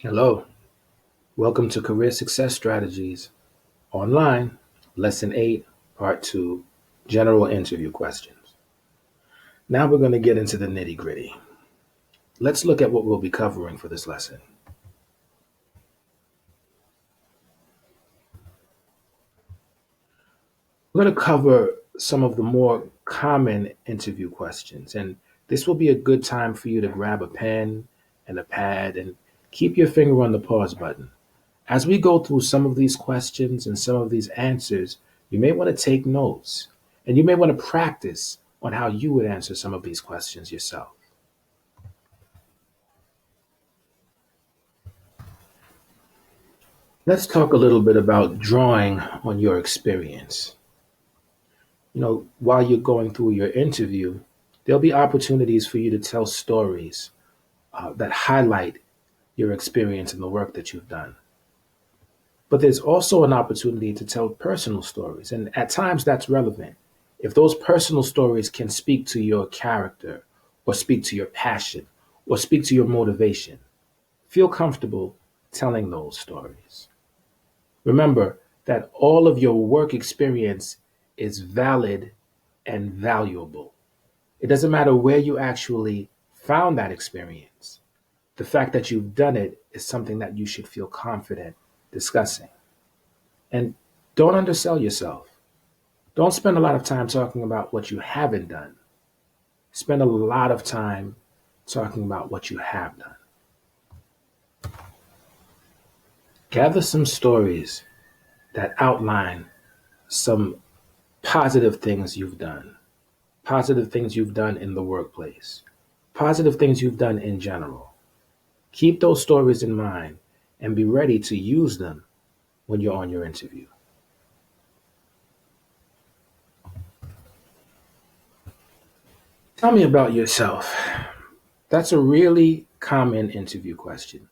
Hello, welcome to Career Success Strategies Online, Lesson 8, Part 2, General Interview Questions. Now we're going to get into the nitty gritty. Let's look at what we'll be covering for this lesson. We're going to cover some of the more common interview questions, and this will be a good time for you to grab a pen and a pad and keep your finger on the pause button. As we go through some of these questions and some of these answers, you may want to take notes and you may want to practice on how you would answer some of these questions yourself. Let's talk a little bit about drawing on your experience. While you're going through your interview, there'll be opportunities for you to tell stories that highlight your experience and the work that you've done. But there's also an opportunity to tell personal stories, and at times that's relevant. If those personal stories can speak to your character, or speak to your passion, or speak to your motivation, feel comfortable telling those stories. Remember that all of your work experience is valid and valuable. It doesn't matter where you actually found that experience. The fact that you've done it is something that you should feel confident discussing. And don't undersell yourself. Don't spend a lot of time talking about what you haven't done. Spend a lot of time talking about what you have done. Gather some stories that outline some positive things you've done, positive things you've done in the workplace, positive things you've done in general. Keep those stories in mind and be ready to use them when you're on your interview. Tell me about yourself. That's a really common interview question.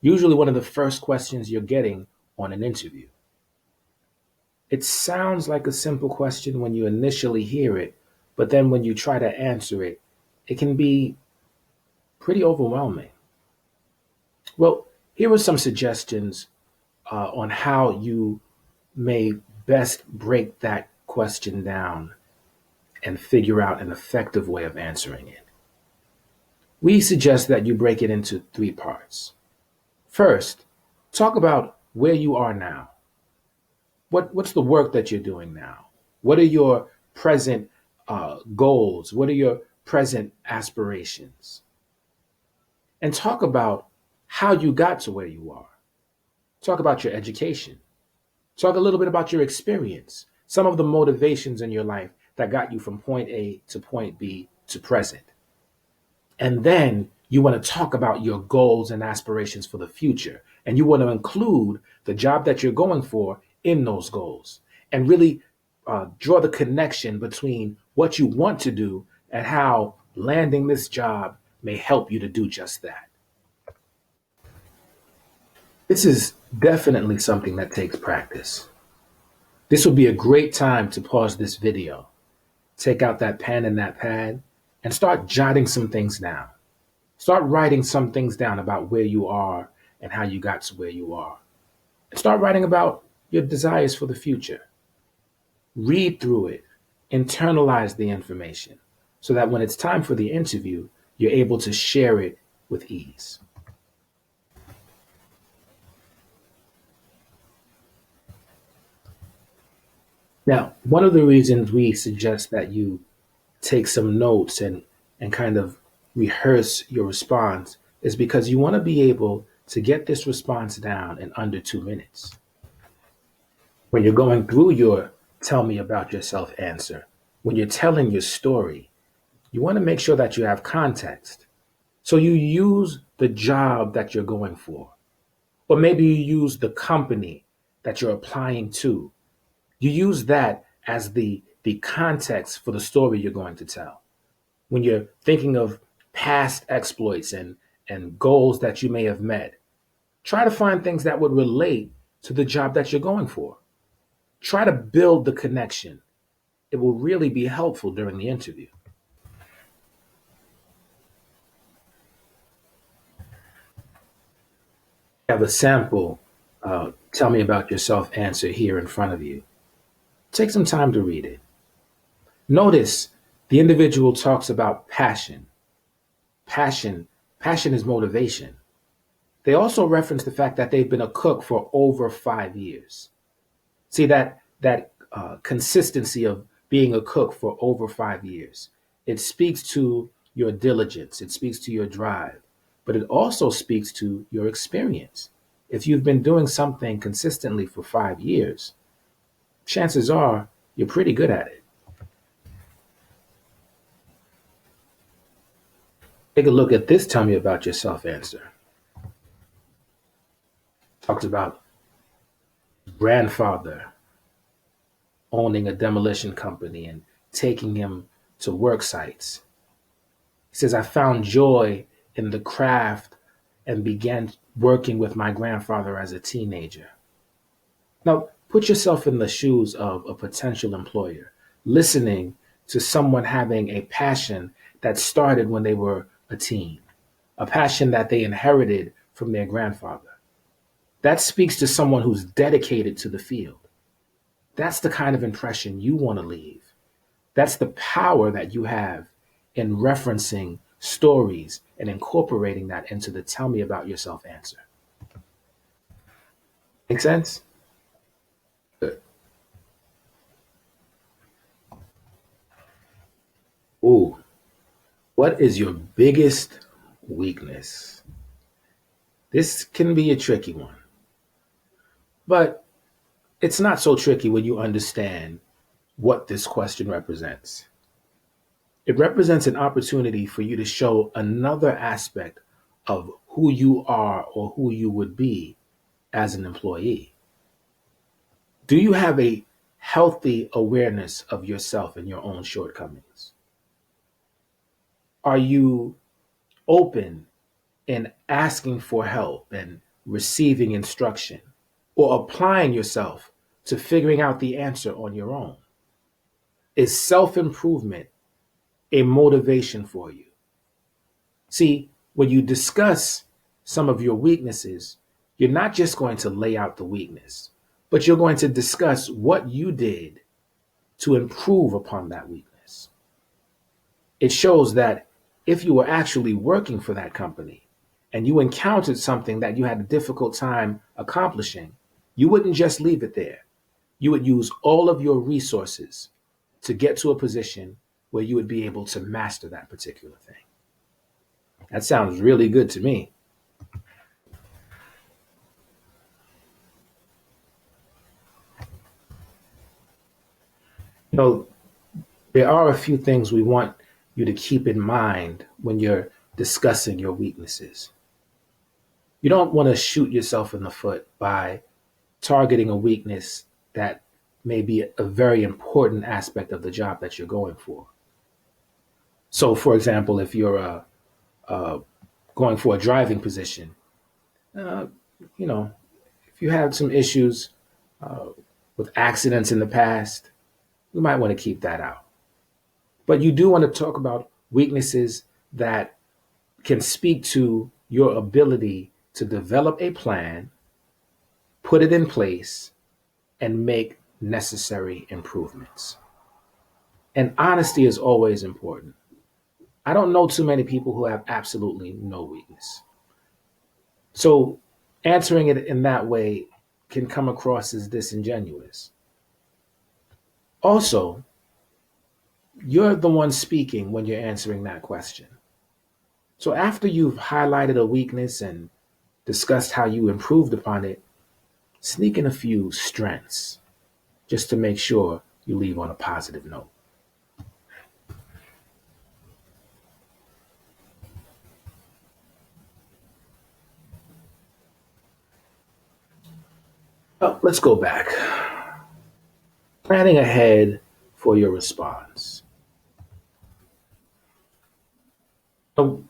Usually one of the first questions you're getting on an interview. It sounds like a simple question when you initially hear it, but then when you try to answer it, it can be pretty overwhelming. Well, here are some suggestions on how you may best break that question down and figure out an effective way of answering it. We suggest that you break it into three parts. First, talk about where you are now. What's the work that you're doing now? What are your present goals? What are your present aspirations? And talk about how you got to where you are. Talk about your education. Talk a little bit about your experience, some of the motivations in your life that got you from point A to point B to present. And then you want to talk about your goals and aspirations for the future. And you want to include the job that you're going for in those goals and really draw the connection between what you want to do and how landing this job may help you to do just that. This is definitely something that takes practice. This would be a great time to pause this video, take out that pen and that pad, and start jotting some things down. Start writing some things down about where you are and how you got to where you are. And start writing about your desires for the future. Read through it, internalize the information so that when it's time for the interview, you're able to share it with ease. Now, one of the reasons we suggest that you take some notes and kind of rehearse your response is because you want to be able to get this response down in under 2 minutes. When you're going through your tell me about yourself answer, when you're telling your story, you want to make sure that you have context. So you use the job that you're going for, or maybe you use the company that you're applying to. You use that as the context for the story you're going to tell. When you're thinking of past exploits and goals that you may have met, try to find things that would relate to the job that you're going for. Try to build the connection. It will really be helpful during the interview. Have a sample, tell me about yourself answer here in front of you. Take some time to read it. Notice the individual talks about passion. Passion, passion is motivation. They also reference the fact that they've been a cook for over 5 years. See that consistency of being a cook for over 5 years. It speaks to your diligence. It speaks to your drive, but it also speaks to your experience. If you've been doing something consistently for 5 years, chances are you're pretty good at it. Take a look at this. Tell me about yourself answer. Talks about grandfather owning a demolition company and taking him to work sites. He says, I found joy in the craft and began working with my grandfather as a teenager. Now, put yourself in the shoes of a potential employer, listening to someone having a passion that started when they were a teen, a passion that they inherited from their grandfather. That speaks to someone who's dedicated to the field. That's the kind of impression you want to leave. That's the power that you have in referencing stories and incorporating that into the tell me about yourself answer. Make sense? Good. Ooh, what is your biggest weakness? This can be a tricky one, but it's not so tricky when you understand what this question represents. It represents an opportunity for you to show another aspect of who you are or who you would be as an employee. Do you have a healthy awareness of yourself and your own shortcomings? Are you open in asking for help and receiving instruction or applying yourself to figuring out the answer on your own? Is self improvement a motivation for you? See, when you discuss some of your weaknesses, you're not just going to lay out the weakness, but you're going to discuss what you did to improve upon that weakness. It shows that if you were actually working for that company and you encountered something that you had a difficult time accomplishing, you wouldn't just leave it there. You would use all of your resources to get to a position where you would be able to master that particular thing. That sounds really good to me. You know, there are a few things we want you to keep in mind when you're discussing your weaknesses. You don't want to shoot yourself in the foot by targeting a weakness that may be a very important aspect of the job that you're going for. So, for example, if you're uh, going for a driving position, uh, you know, if you had some issues uh, with accidents in the past, you might want to keep that out. But you do want to talk about weaknesses that can speak to your ability to develop a plan, put it in place, and make necessary improvements. And honesty is always important. I don't know too many people who have absolutely no weakness. So answering it in that way can come across as disingenuous. Also, you're the one speaking when you're answering that question. So after you've highlighted a weakness and discussed how you improved upon it, sneak in a few strengths just to make sure you leave on a positive note. Let's go back. Planning ahead for your response. So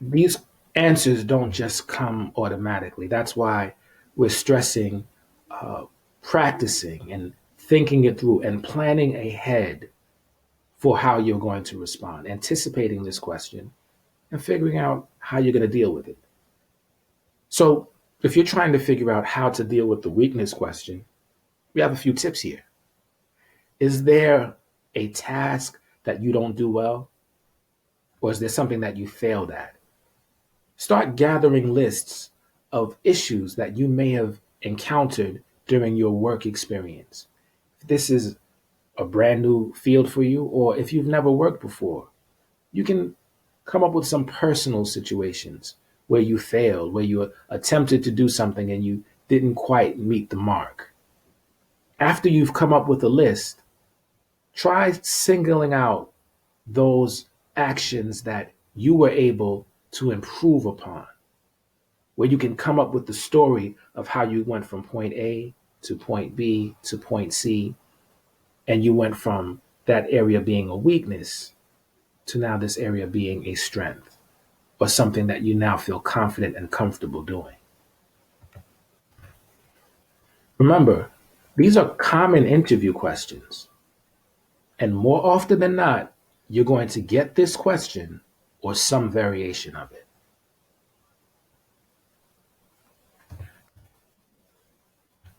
these answers don't just come automatically. That's why we're stressing uh, practicing and thinking it through and planning ahead for how you're going to respond, anticipating this question and figuring out how you're going to deal with it. So If you're trying to figure out how to deal with the weakness question, we have a few tips here. Is there a task that you don't do well? Or is there something that you failed at? Start gathering lists of issues that you may have encountered during your work experience. If this is a brand new field for you, or if you've never worked before, you can come up with some personal situations where you failed, where you attempted to do something and you didn't quite meet the mark. After you've come up with a list, try singling out those actions that you were able to improve upon, where you can come up with the story of how you went from point A to point B to point C, and you went from that area being a weakness to now this area being a strength, or something that you now feel confident and comfortable doing. Remember, these are common interview questions, and more often than not, you're going to get this question or some variation of it.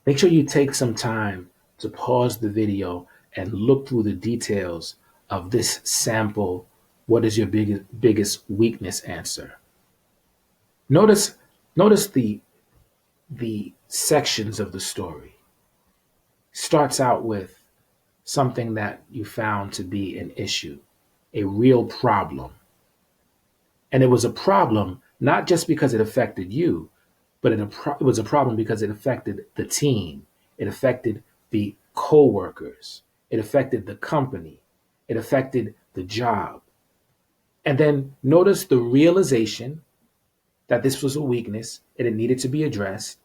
Make sure you take some time to pause the video and look through the details of this sample. What is your biggest weakness answer? Notice, notice the sections of the story. Starts out with something that you found to be an issue, a real problem. And it was a problem not just because it affected you, but it was a problem because it affected the team. It affected the co-workers. It affected the company. It affected the job. And then notice the realization that this was a weakness and it needed to be addressed,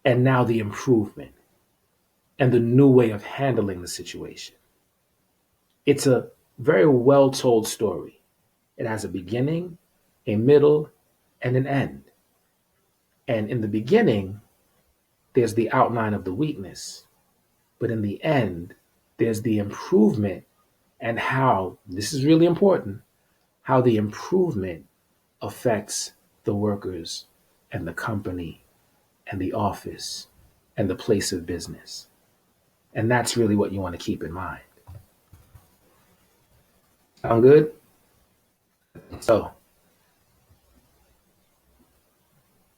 and now the improvement and the new way of handling the situation. It's a very well told story. It has a beginning, a middle, and an end. And in the beginning, there's the outline of the weakness. But in the end, there's the improvement, and how, this is really important, how the improvement affects the workers and the company and the office and the place of business. And that's really what you want to keep in mind. Sound good? So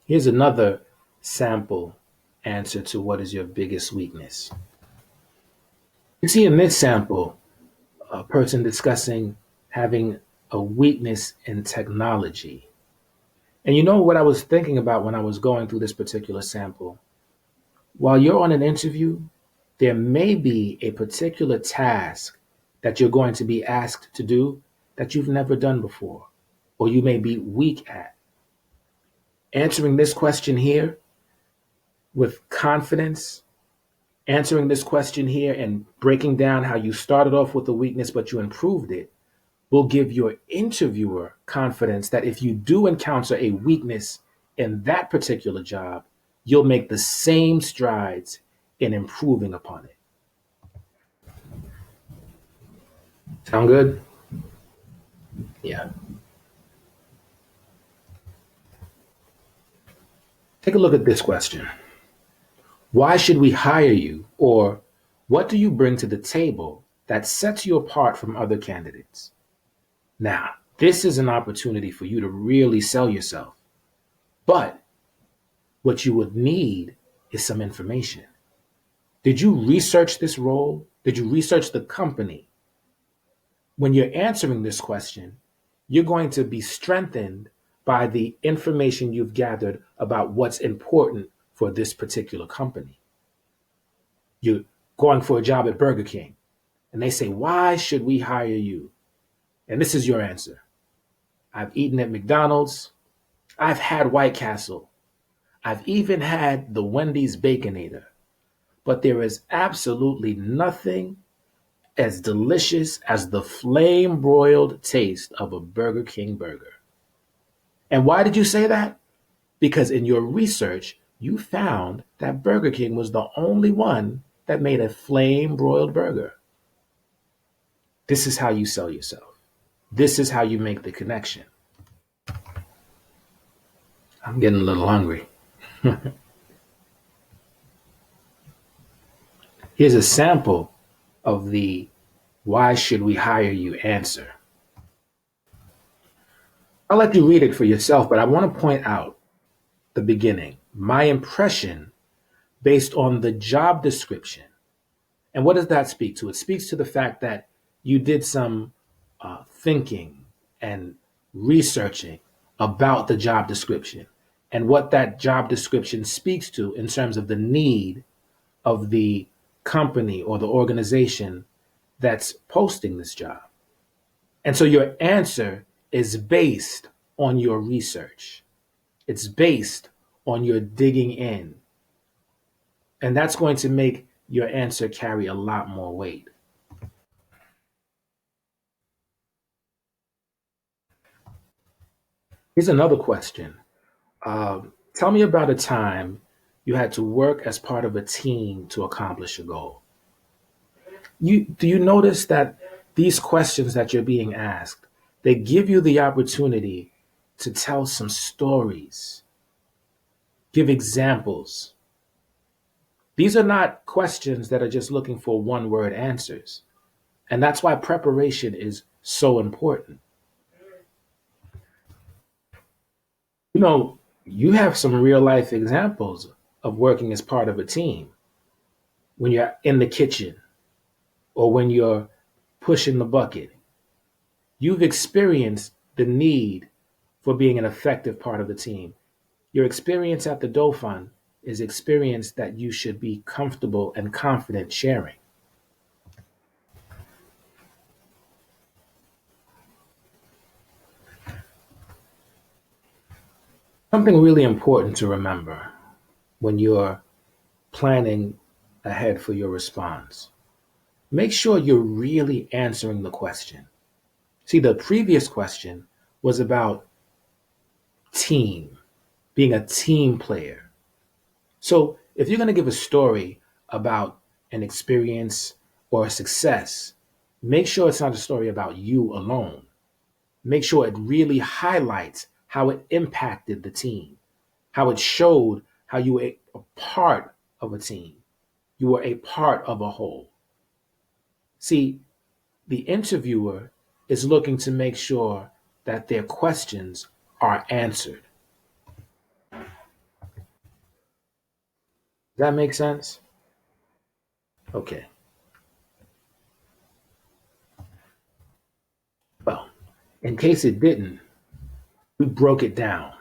here's another sample answer to what is your biggest weakness. You see in this sample, a person discussing having a weakness in technology. And you know what I was thinking about when I was going through this particular sample? While you're on an interview, there may be a particular task that you're going to be asked to do that you've never done before, or you may be weak at. Answering this question here with confidence, answering this question here and breaking down how you started off with a weakness but you improved it, will give your interviewer confidence that if you do encounter a weakness in that particular job, you'll make the same strides in improving upon it. Sound good? Yeah. Take a look at this question. Why should we hire you? Or what do you bring to the table that sets you apart from other candidates? Now, this is an opportunity for you to really sell yourself. But what you would need is some information. Did you research this role? Did you research the company? When you're answering this question, you're going to be strengthened by the information you've gathered about what's important for this particular company. You're going for a job at Burger King, and they say, why should we hire you? And this is your answer. I've eaten at McDonald's. I've had White Castle. I've even had the Wendy's Baconator. But there is absolutely nothing as delicious as the flame broiled taste of a Burger King burger. And why did you say that? Because in your research, you found that Burger King was the only one that made a flame broiled burger. This is how you sell yourself. This is how you make the connection. I'm getting a little hungry. Here's a sample of the "why should we hire you" answer. I'll let you read it for yourself, but I want to point out the beginning. My impression based on the job description. And what does that speak to? It speaks to the fact that you did some thinking and researching about the job description and what that job description speaks to in terms of the need of the company or the organization that's posting this job. And so your answer is based on your research. It's based on your digging in. And that's going to make your answer carry a lot more weight. Here's another question. Tell me about a time you had to work as part of a team to accomplish a goal. Do you notice that these questions that you're being asked, they give you the opportunity to tell some stories, give examples. These are not questions that are just looking for one word answers. And that's why preparation is so important. You know, you have some real life examples of working as part of a team when you're in the kitchen or when you're pushing the bucket. You've experienced the need for being an effective part of the team. Your experience at the Dough Fund is experience that you should be comfortable and confident sharing. Something really important to remember when you're planning ahead for your response. Make sure you're really answering the question. See, the previous question was about team, being a team player. So if you're going to give a story about an experience or a success, make sure it's not a story about you alone. Make sure it really highlights how it impacted the team, how it showed how you were a part of a team. You were a part of a whole. See, the interviewer is looking to make sure that their questions are answered. Does that make sense? Okay. Well, in case it didn't, we broke it down.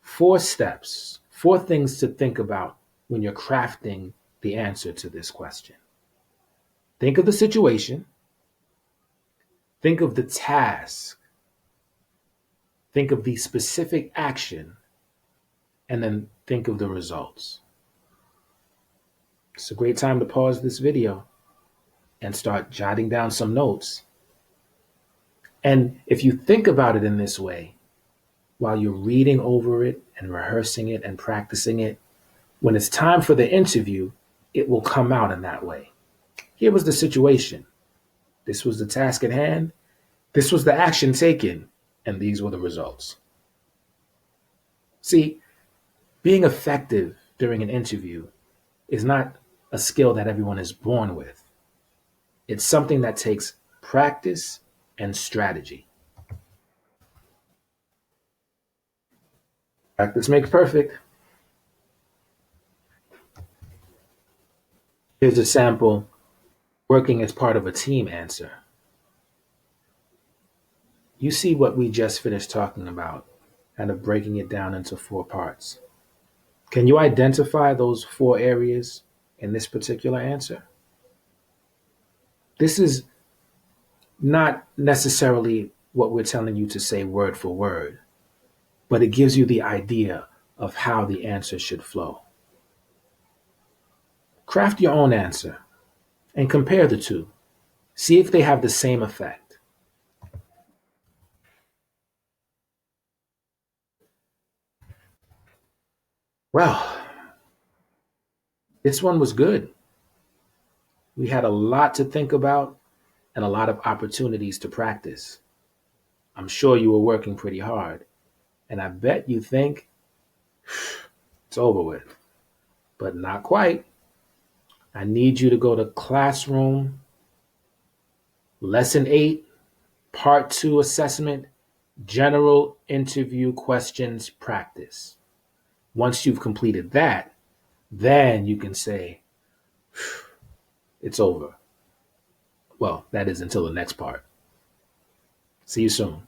Four steps, four things to think about when you're crafting the answer to this question. Think of the situation, think of the task, think of the specific action, and then think of the results. It's a great time to pause this video and start jotting down some notes. And if you think about it in this way, while you're reading over it and rehearsing it and practicing it, when it's time for the interview, it will come out in that way. Here was the situation. This was the task at hand. This was the action taken. And these were the results. See, being effective during an interview is not a skill that everyone is born with. It's something that takes practice and strategy. Practice makes perfect. Here's a sample working as part of a team answer. You see what we just finished talking about, kind of breaking it down into four parts. Can you identify those four areas in this particular answer? This is not necessarily what we're telling you to say word for word, but it gives you the idea of how the answer should flow. Craft your own answer and compare the two. See if they have the same effect. Well, this one was good. We had a lot to think about and a lot of opportunities to practice. I'm sure you were working pretty hard, and I bet you think It's over with. But not quite. I need you to go to classroom, lesson 8, part 2 assessment, general interview questions practice. Once you've completed that, then you can say, it's over. Well, that is until the next part. See you soon.